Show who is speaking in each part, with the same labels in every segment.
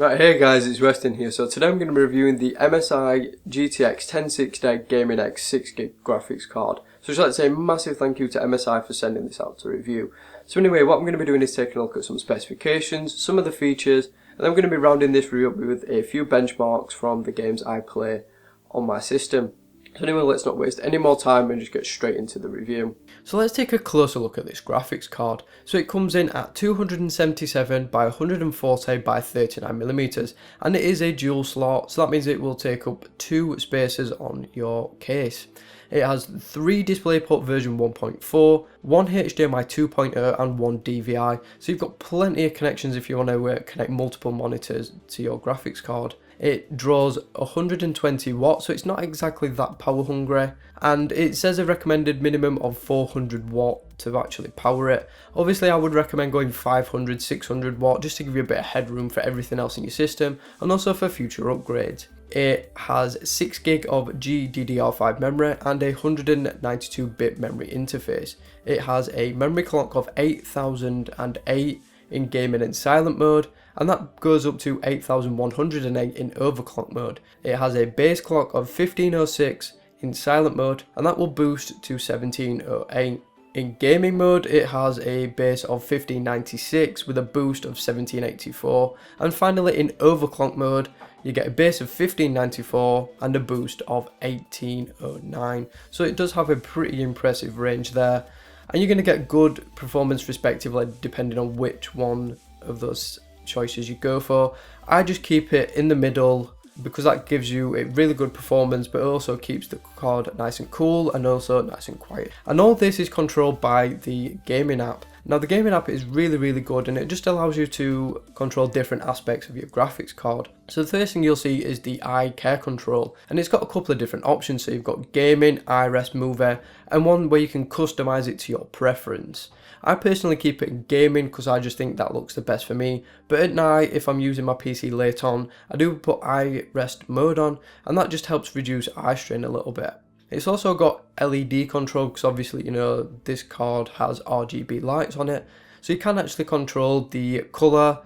Speaker 1: Right, hey guys, it's Weston here. So today I'm going to be reviewing the MSI GTX 1060 Gaming X 6GB graphics card. So I'd just like to say a massive thank you to MSI for sending this out to review. So anyway, what I'm going to be doing is taking a look at some specifications, some of the features, and then I'm going to be rounding this review up with a few benchmarks from the games I play on my system. So anyway, let's not waste any more time and just get straight into the review. So let's take a closer look at this graphics card. So it comes in at 277 by 140 by 39mm, and it is a dual slot, so that means it will take up 2 spaces on your case. It has 3 DisplayPort version 1.4, 1 HDMI 2.0 and 1 DVI, so you've got plenty of connections if you want to connect multiple monitors to your graphics card. It draws 120 watts, so it's not exactly that power hungry, and it says a recommended minimum of 400 watt to actually power it. Obviously I would recommend going 500, 600 watt just to give you a bit of headroom for everything else in your system and also for future upgrades. It has 6GB of GDDR5 memory and a 192-bit memory interface. It has a memory clock of 8008 in gaming and silent mode, and that goes up to 8108 in overclock mode. It has a base clock of 1506 in silent mode, and that will boost to 1708. In gaming mode, it has a base of 1596 with a boost of 1784, and finally in overclock mode, you get a base of 1594 and a boost of 1809. So it does have a pretty impressive range there, and you're going to get good performance respectively depending on which one of those choices you go for. I just keep it in the middle because that gives you a really good performance, but also keeps the card nice and cool and also nice and quiet. And all this is controlled by the gaming app. Now the gaming app is really good, and it just allows you to control different aspects of your graphics card. So the first thing you'll see is the eye care control, and it's got a couple of different options. So you've got gaming, iRest movie, and one where you can customize it to your preference. I personally keep it in gaming because I just think that looks the best for me, but at night if I'm using my PC late on, I do put iRest mode on, and that just helps reduce eye strain a little bit. It's also got LED control because obviously you know this card has RGB lights on it, so you can actually control the colour,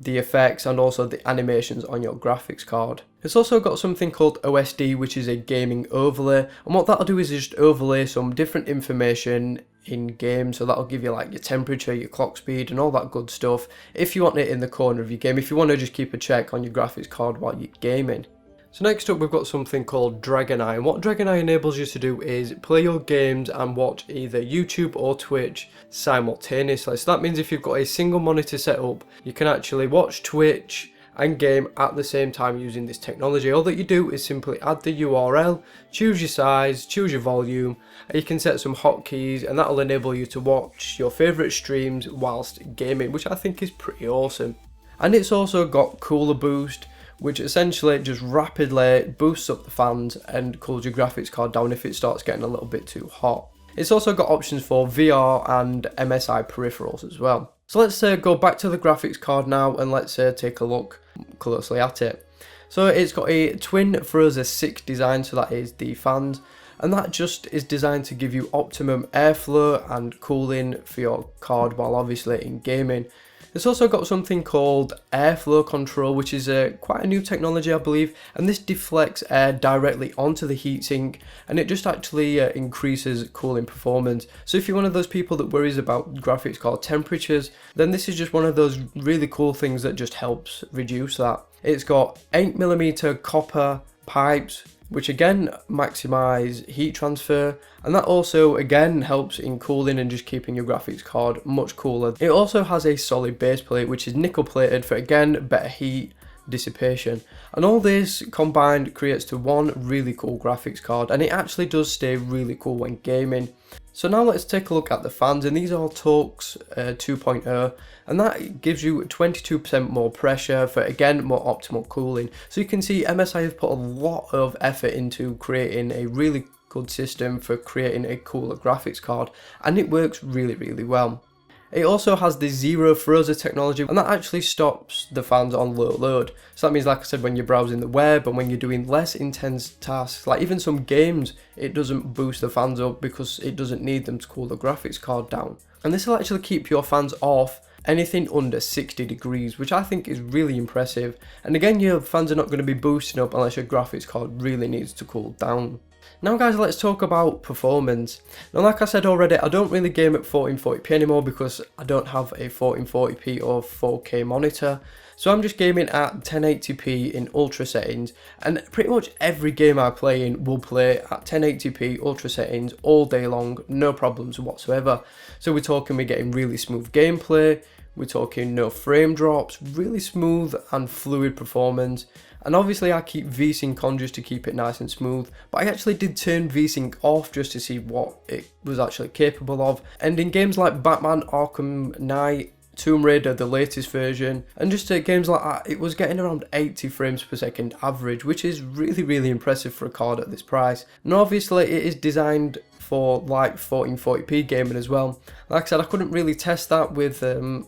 Speaker 1: the effects and also the animations on your graphics card. It's also got something called OSD, which is a gaming overlay, and what that'll do is just overlay some different information in game, so that'll give you like your temperature, your clock speed and all that good stuff if you want it in the corner of your game, if you want to just keep a check on your graphics card while you're gaming. So next up we've got something called Dragon Eye, and what Dragon Eye enables you to do is play your games and watch either YouTube or Twitch simultaneously. So that means if you've got a single monitor set up, you can actually watch Twitch and game at the same time using this technology. All that you do is simply add the URL, choose your size, choose your volume, and you can set some hotkeys, and that'll enable you to watch your favourite streams whilst gaming, which I think is pretty awesome. And it's also got Cooler Boost, which essentially just rapidly boosts up the fans and cools your graphics card down if it starts getting a little bit too hot. It's also got options for VR and MSI peripherals as well. So let's go back to the graphics card now, and let's take a look closely at it. So it's got a twin Frozen 6 design, so that is the fans, and that just is designed to give you optimum airflow and cooling for your card while obviously in gaming. It's also got something called airflow control, which is quite a new technology I believe, and this deflects air directly onto the heatsink, and it just actually increases cooling performance. So if you're one of those people that worries about graphics card temperatures, then this is just one of those really cool things that just helps reduce that. It's got 8mm copper pipes, which again maximize heat transfer, and that also again helps in cooling and just keeping your graphics card much cooler. It also has a solid base plate which is nickel plated for again better heat dissipation, and all this combined creates to one really cool graphics card, and it actually does stay really cool when gaming. So now let's take a look at the fans, and these are Torx 2.0, and that gives you 22% more pressure for again more optimal cooling. So you can see MSI have put a lot of effort into creating a really good system for creating a cooler graphics card, and it works really well. It also has the zero frozer technology, and that actually stops the fans on low load. So that means, like I said, when you're browsing the web and when you're doing less intense tasks, like even some games, it doesn't boost the fans up because it doesn't need them to cool the graphics card down. And this will actually keep your fans off anything under 60 degrees, which I think is really impressive. And again, your fans are not going to be boosting up unless your graphics card really needs to cool down. Now guys, let's talk about performance. Now like I said already, I don't really game at 1440p anymore because I don't have a 1440p or 4K monitor. So I'm just gaming at 1080p in ultra settings, and pretty much every game I play in will play at 1080p ultra settings all day long, no problems whatsoever. So we're talking we're getting really smooth gameplay, we're talking no frame drops, really smooth and fluid performance. And obviously I keep VSync on just to keep it nice and smooth, but I actually did turn VSync off just to see what it was actually capable of. And in games like Batman Arkham Knight, Tomb Raider, the latest version, and just games like that, it was getting around 80 frames per second average, which is really impressive for a card at this price. And obviously it is designed for like 1440p gaming as well. Like I said, I couldn't really test that with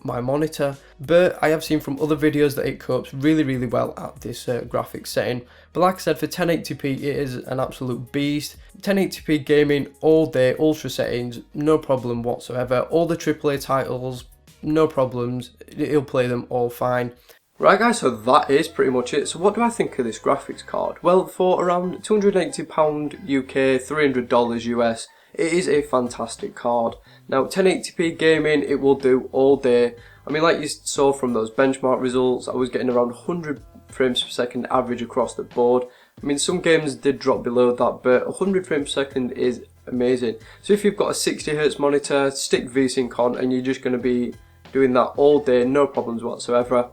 Speaker 1: my monitor, but I have seen from other videos that it copes really well at this graphics setting. But like I said, for 1080p it is an absolute beast. 1080p gaming all day, ultra settings, no problem whatsoever. All the AAA titles, no problems, it'll play them all fine. Right guys, so that is pretty much it. So what do I think of this graphics card? Well, for around £280 UK, $300 US, it is a fantastic card. Now 1080p gaming, it will do all day. I mean, like you saw from those benchmark results, I was getting around 100 frames per second average across the board. I mean, some games did drop below that, but 100 frames per second is amazing. So if you've got a 60Hz monitor, stick VSync on and you're just going to be doing that all day, no problems whatsoever.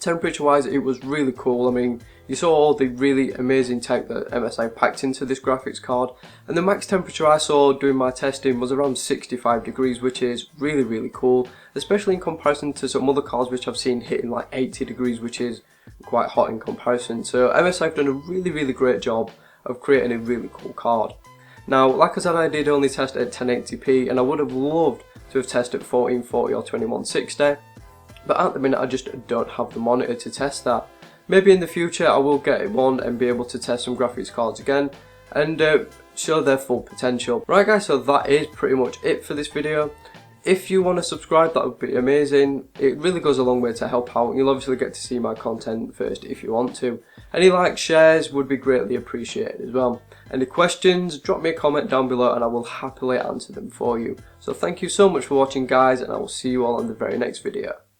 Speaker 1: Temperature wise, it was really cool. I mean, you saw all the really amazing tech that MSI packed into this graphics card, and the max temperature I saw doing my testing was around 65 degrees, which is really cool, especially in comparison to some other cards which I've seen hitting like 80 degrees, which is quite hot in comparison. So MSI have done a really great job of creating a really cool card. Now, like I said, I did only test at 1080p, and I would have loved to have tested at 1440 or 2160. But at the minute I just don't have the monitor to test that. Maybe in the future I will get one and be able to test some graphics cards again and show their full potential. Right guys, so that is pretty much it for this video. If you want to subscribe, that would be amazing. It really goes a long way to help out. You'll obviously get to see my content first if you want to. Any likes, shares would be greatly appreciated as well. Any questions, drop me a comment down below and I will happily answer them for you. So thank you so much for watching guys, and I will see you all in the very next video.